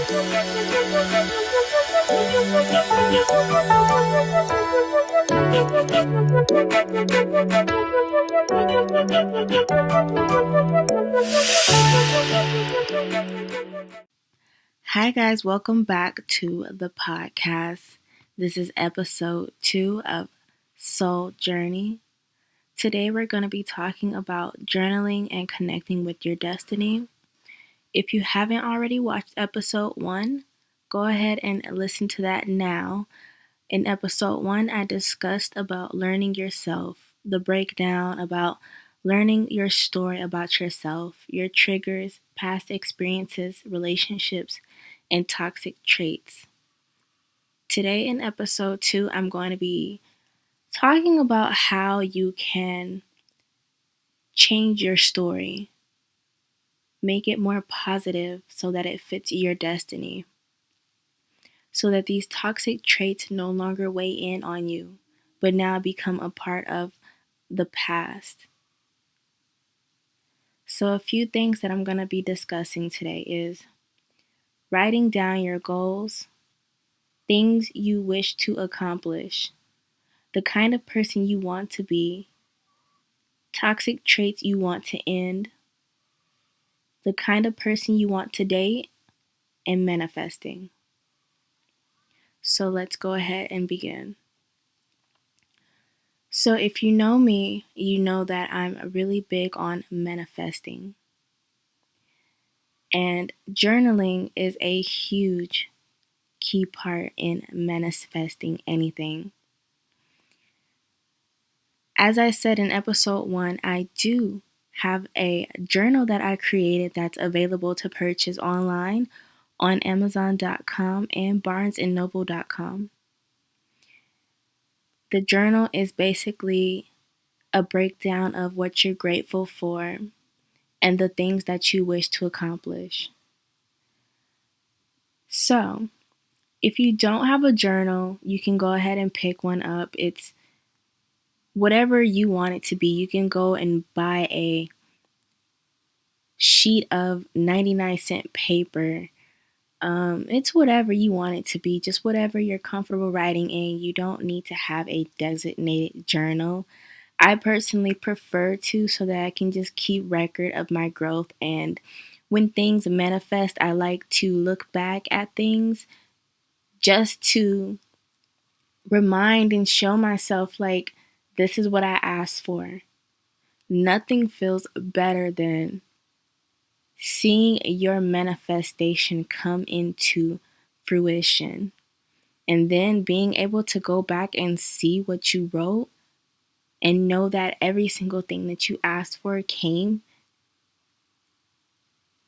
Hi, guys, welcome back to the podcast. This is episode 2 of Soul Journey. Today, we're going to be talking about journaling and connecting with your destiny. If you haven't already watched episode 1, go ahead and listen to that now. In episode 1, I discussed about learning yourself, the breakdown about learning your story about yourself, your triggers, past experiences, relationships, and toxic traits. Today, in episode 2, I'm going to be talking about how you can change your story, make it more positive so that it fits your destiny, so that these toxic traits no longer weigh in on you, but now become a part of the past. So, a few things that I'm going to be discussing today is writing down your goals, things you wish to accomplish, the kind of person you want to be, toxic traits you want to end, the kind of person you want to date, and manifesting. So let's go ahead and begin. So if you know me, you know that I'm really big on manifesting. And journaling is a huge key part in manifesting anything. As I said in episode 1, I do have a journal that I created that's available to purchase online on Amazon.com and BarnesandNoble.com. The journal is basically a breakdown of what you're grateful for and the things that you wish to accomplish. So, if you don't have a journal, you can go ahead and pick one up. It's whatever you want it to be. You can go and buy a sheet of 99-cent paper. It's whatever you want it to be, just whatever you're comfortable writing in. You don't need to have a designated journal. I personally prefer to, so that I can just keep record of my growth. And when things manifest, I like to look back at things just to remind and show myself, like, this is what I asked for. Nothing feels better than seeing your manifestation come into fruition, and then being able to go back and see what you wrote and know that every single thing that you asked for came.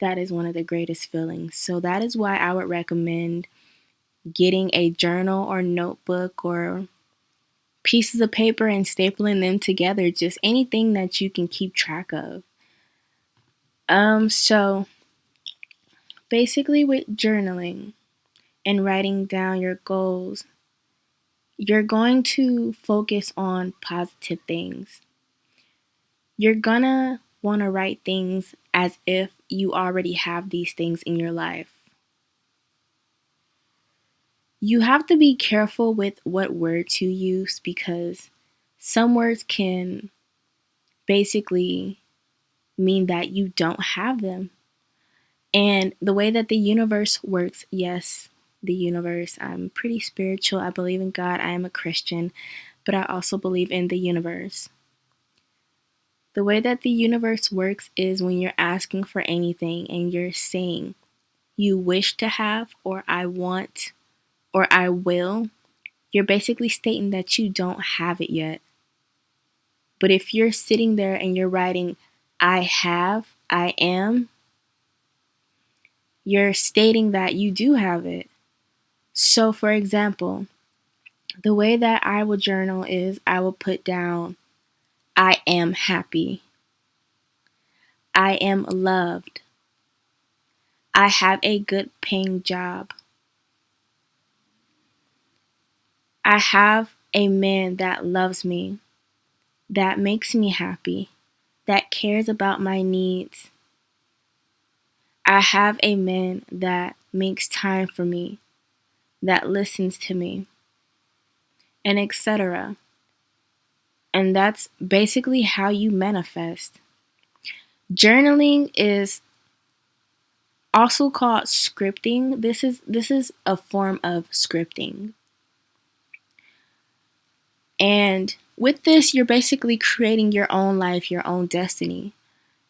That is one of the greatest feelings. So that is why I would recommend getting a journal or notebook or pieces of paper and stapling them together, just anything that you can keep track of. So basically, with journaling and writing down your goals, you're going to focus on positive things. You're gonna want to write things as if you already have these things in your life. You have to be careful with what words you use, because some words can basically mean that you don't have them. And the way that the universe works, yes, the universe, I'm pretty spiritual. I believe in God. I am a Christian, but I also believe in the universe. The way that the universe works is when you're asking for anything and you're saying you wish to have, or I want, or I will, you're basically stating that you don't have it yet. But if you're sitting there and you're writing, I have, I am, you're stating that you do have it. So, for example, the way that I will journal is I will put down, I am happy, I am loved, I have a good paying job, I have a man that loves me, that makes me happy, that cares about my needs. I have a man that makes time for me, that listens to me, and etc. And that's basically how you manifest. Journaling is also called scripting. This is a form of scripting. And with this, you're basically creating your own life, your own destiny.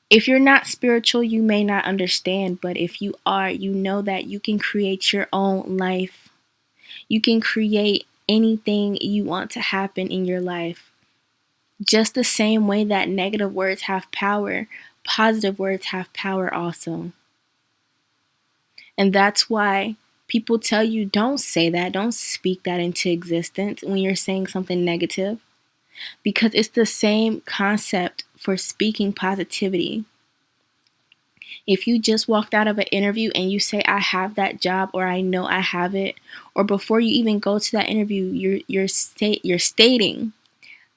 If you're not spiritual, you may not understand, but if you are, you know that you can create your own life. You can create anything you want to happen in your life. Just the same way that negative words have power, positive words have power also. And that's why people tell you don't say that, don't speak that into existence when you're saying something negative, because it's the same concept for speaking positivity. If you just walked out of an interview and you say, I have that job, or I know I have it, or before you even go to that interview, you're stating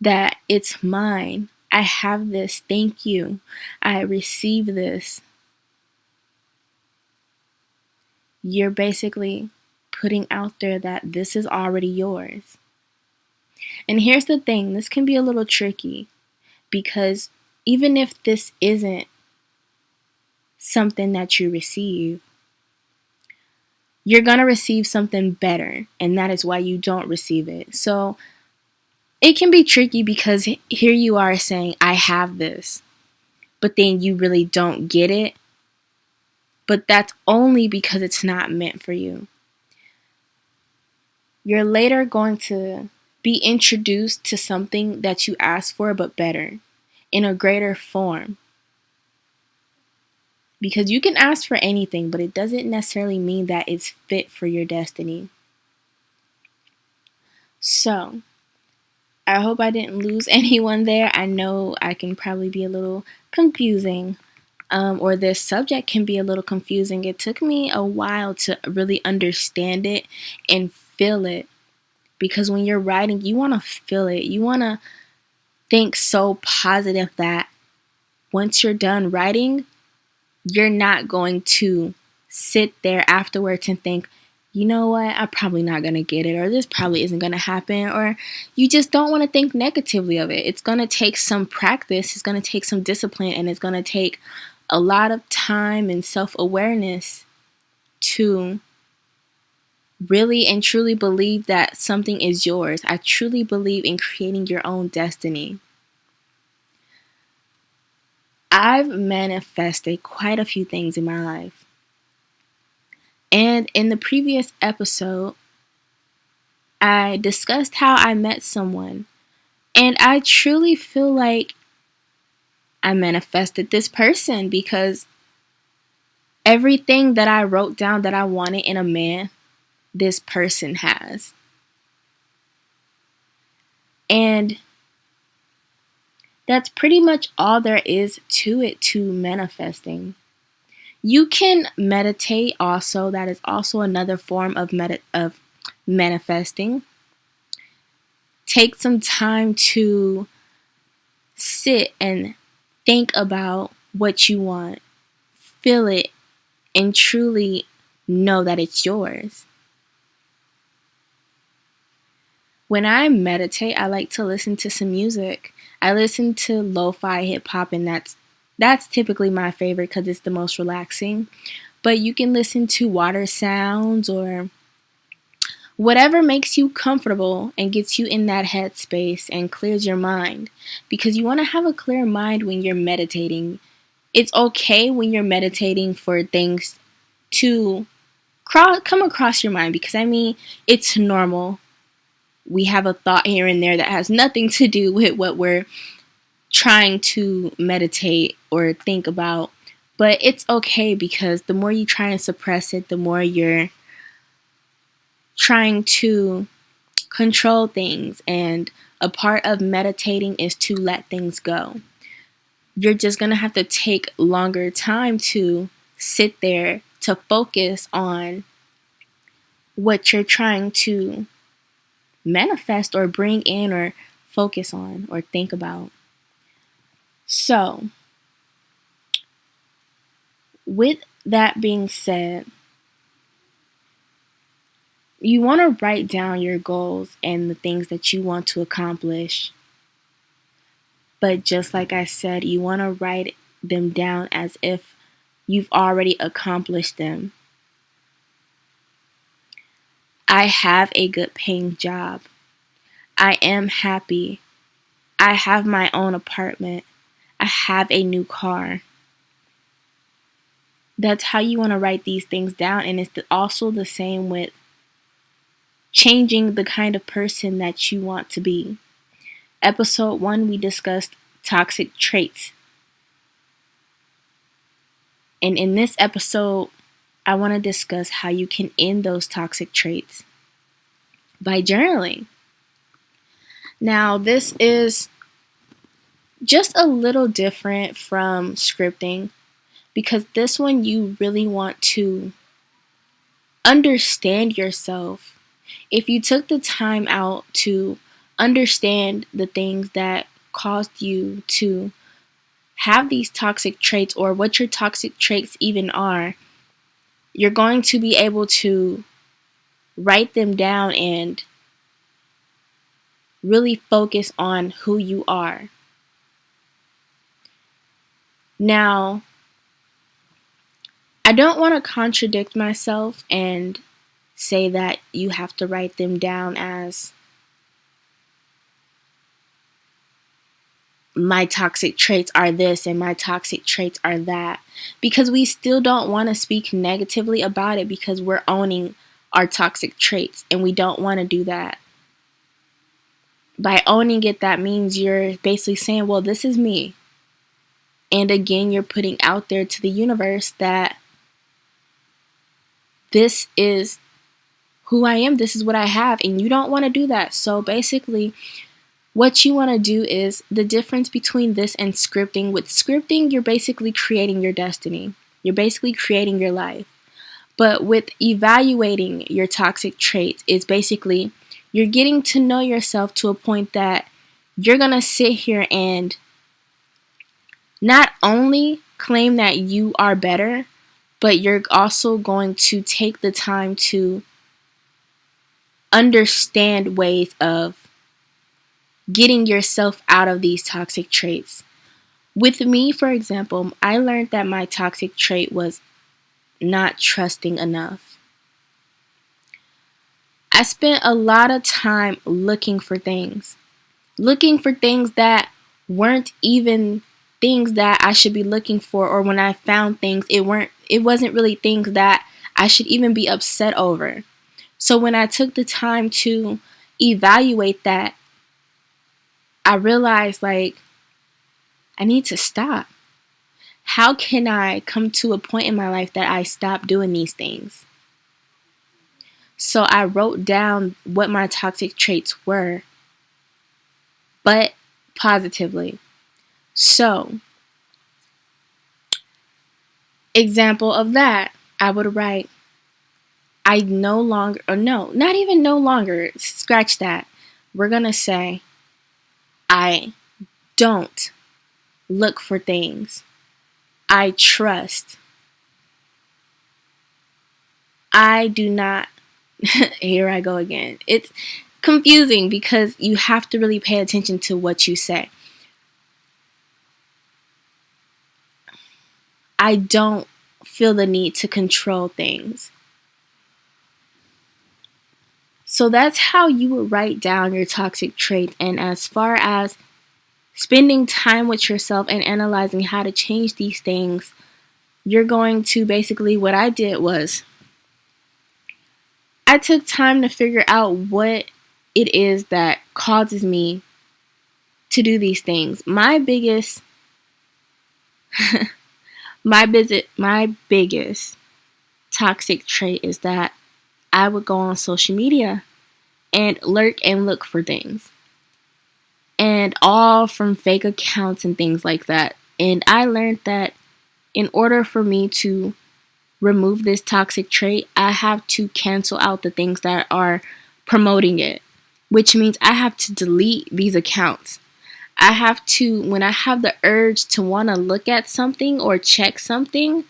that it's mine. I have this. Thank you. I receive this. You're basically putting out there that this is already yours. And here's the thing, this can be a little tricky, because even if this isn't something that you receive, you're going to receive something better, and that is why you don't receive it. So it can be tricky, because here you are saying, I have this, but then you really don't get it. But that's only because it's not meant for you. You're later going to be introduced to something that you asked for, but better, in a greater form. Because you can ask for anything, but it doesn't necessarily mean that it's fit for your destiny. So, I hope I didn't lose anyone there. I know I can probably be a little confusing, or this subject can be a little confusing. It took me a while to really understand it and feel it. Because when you're writing, you want to feel it. You want to think so positive that once you're done writing, you're not going to sit there afterwards and think, you know what, I'm probably not going to get it, or this probably isn't going to happen, or you just don't want to think negatively of it. It's going to take some practice, it's going to take some discipline, and it's going to take a lot of time and self-awareness to really and truly believe that something is yours. I truly believe in creating your own destiny. I've manifested quite a few things in my life. And in the previous episode, I discussed how I met someone. And I truly feel like I manifested this person, because everything that I wrote down that I wanted in a man, this person has. And that's pretty much all there is to it, to manifesting. You can meditate also. That is also another form of manifesting. Take some time to sit and think about what you want. Feel it and truly know that it's yours. When I meditate, I like to listen to some music. I listen to lo-fi hip hop, and that's typically my favorite because it's the most relaxing. But you can listen to water sounds or whatever makes you comfortable and gets you in that headspace and clears your mind. Because you want to have a clear mind when you're meditating. It's okay when you're meditating for things to come across your mind, because it's normal. We have a thought here and there that has nothing to do with what we're trying to meditate or think about. But it's okay, because the more you try and suppress it, the more you're trying to control things. And a part of meditating is to let things go. You're just going to have to take longer time to sit there to focus on what you're trying to manifest or bring in or focus on or think about. So, with that being said, you want to write down your goals and the things that you want to accomplish. But just like I said, you want to write them down as if you've already accomplished them. I have a good paying job. I am happy. I have my own apartment. I have a new car. That's how you want to write these things down. And it's also the same with changing the kind of person that you want to be. Episode 1, we discussed toxic traits. And in this episode, I want to discuss how you can end those toxic traits by journaling. Now, this is just a little different from scripting because this one you really want to understand yourself. If you took the time out to understand the things that caused you to have these toxic traits or what your toxic traits even are, you're going to be able to write them down and really focus on who you are. Now, I don't want to contradict myself and say that you have to write them down as my toxic traits are this and my toxic traits are that, because we still don't want to speak negatively about it because we're owning our toxic traits and we don't want to do that. By owning it, that means you're basically saying, well, this is me. And again, you're putting out there to the universe that this is who I am, this is what I have, and you don't want to do that. So basically, what you want to do is the difference between this and scripting. With scripting, you're basically creating your destiny. You're basically creating your life. But with evaluating your toxic traits, it's basically you're getting to know yourself to a point that you're going to sit here and not only claim that you are better, but you're also going to take the time to understand ways of getting yourself out of these toxic traits. With me, for example, I learned that my toxic trait was not trusting enough. I spent a lot of time looking for things that weren't even things that I should be looking for, or when I found things, it wasn't really things that I should even be upset over. So when I took the time to evaluate that, I realized I need to stop. How can I come to a point in my life that I stop doing these things? So I wrote down what my toxic traits were, but positively. So, example of that, I would write, I no longer, or no, not even no longer, scratch that. We're going to say, I don't look for things. I trust. I do not. Here I go again. It's confusing because you have to really pay attention to what you say. I don't feel the need to control things. So that's how you would write down your toxic traits. And as far as spending time with yourself and analyzing how to change these things, you're going to basically, what I did was I took time to figure out what it is that causes me to do these things. My biggest toxic trait is that I would go on social media and lurk and look for things. And all from fake accounts and things like that. And I learned that in order for me to remove this toxic trait, I have to cancel out the things that are promoting it, which means I have to delete these accounts. I have to, when I have the urge to want to look at something or check something,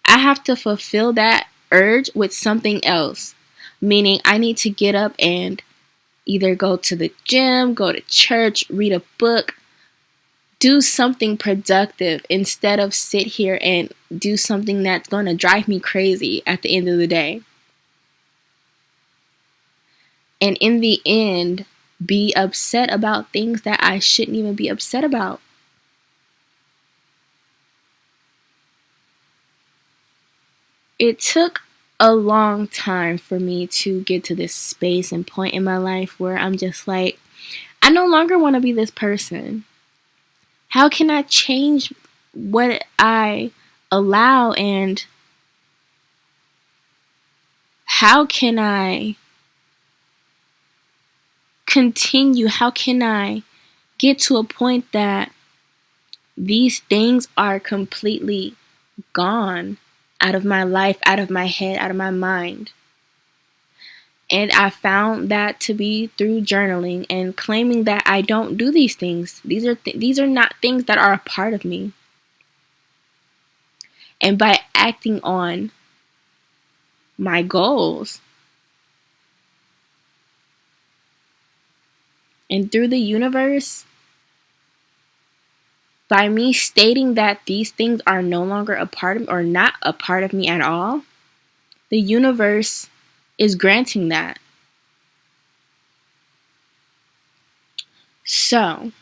I have to fulfill that urge with something else. meaning I need to get up and either go to the gym, go to church, read a book, do something productive instead of sit here and do something that's going to drive me crazy at the end of the day. And in the end, be upset about things that I shouldn't even be upset about. It took a long time for me to get to this space and point in my life where I'm just like, I no longer want to be this person. How can I change what I allow, and how can I continue? How can I get to a point that these things are completely gone out of my life, out of my head, out of my mind? And I found that to be through journaling and claiming that I don't do these things. These are not things that are a part of me. And by acting on my goals and through the universe, by me stating that these things are no longer a part of me or not a part of me at all, the universe is granting that. So,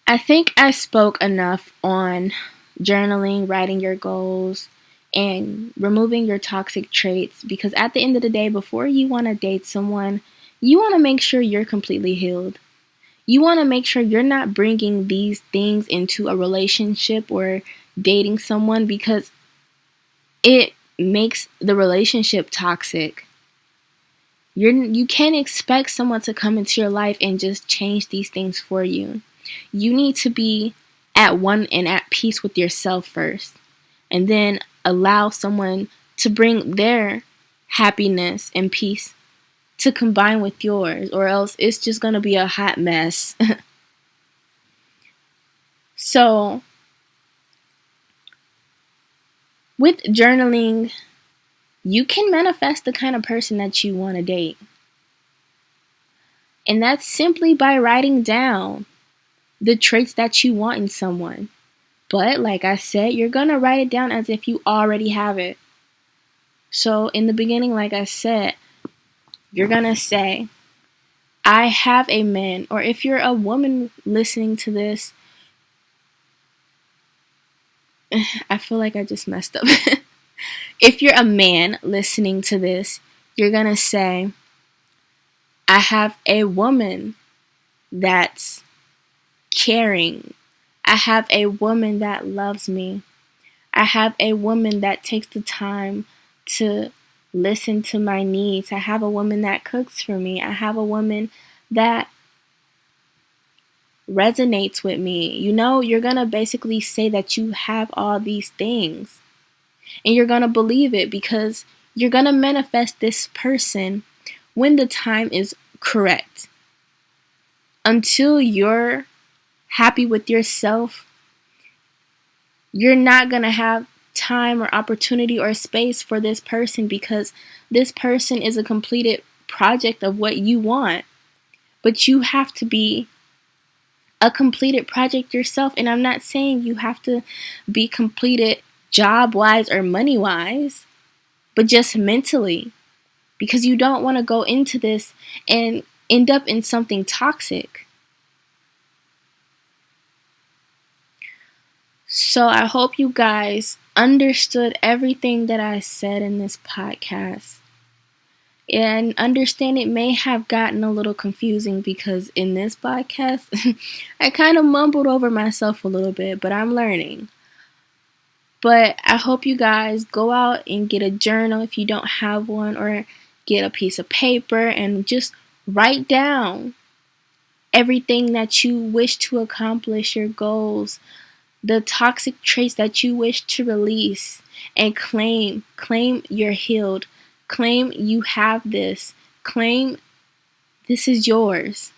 I think I spoke enough on journaling, writing your goals, and removing your toxic traits, because at the end of the day, before you want to date someone, you want to make sure you're completely healed. You want to make sure you're not bringing these things into a relationship or dating someone, because it makes the relationship toxic. You can't expect someone to come into your life and just change these things for you. You need to be at one and at peace with yourself first, and then allow someone to bring their happiness and peace to combine with yours, or else it's just going to be a hot mess. So, with journaling, you can manifest the kind of person that you want to date. And that's simply by writing down the traits that you want in someone. But like I said, you're going to write it down as if you already have it. So in the beginning, like I said, you're going to say, I have a man. Or if you're a woman listening to this, I feel like I just messed up. If you're a man listening to this, you're going to say, I have a woman that's caring. I have a woman that loves me. I have a woman that takes the time to listen to my needs. I have a woman that cooks for me. I have a woman that resonates with me. You're going to basically say that you have all these things. And you're going to believe it, because you're going to manifest this person when the time is correct. Until you're happy with yourself, you're not going to have time or opportunity or space for this person, because this person is a completed project of what you want. But you have to be a completed project yourself. And I'm not saying you have to be completed job-wise or money-wise, but just mentally, because you don't want to go into this and end up in something toxic. So I hope you guys understood everything that I said in this podcast. And understand it may have gotten a little confusing, because in this podcast, I kind of mumbled over myself a little bit, but I'm learning. But I hope you guys go out and get a journal if you don't have one, or get a piece of paper and just write down everything that you wish to accomplish, your goals, the toxic traits that you wish to release, and claim you're healed. Claim you have this. Claim this is yours.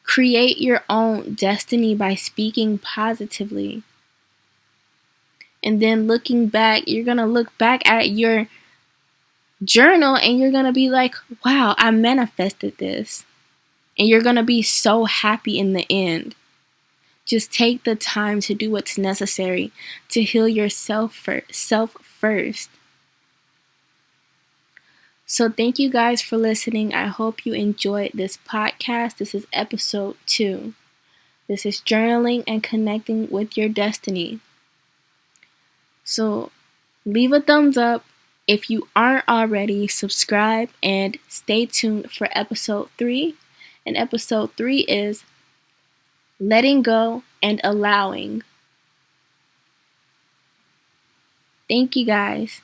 Create your own destiny by speaking positively. And then looking back, you're going to look back at your journal and you're going to be like, wow, I manifested this. And you're going to be so happy in the end. Just take the time to do what's necessary to heal yourself first. So thank you guys for listening. I hope you enjoyed this podcast. This is episode 2. This is journaling and connecting with your destiny. So leave a thumbs up. If you aren't already, subscribe and stay tuned for episode 3. And episode 3 is letting go and allowing. Thank you guys.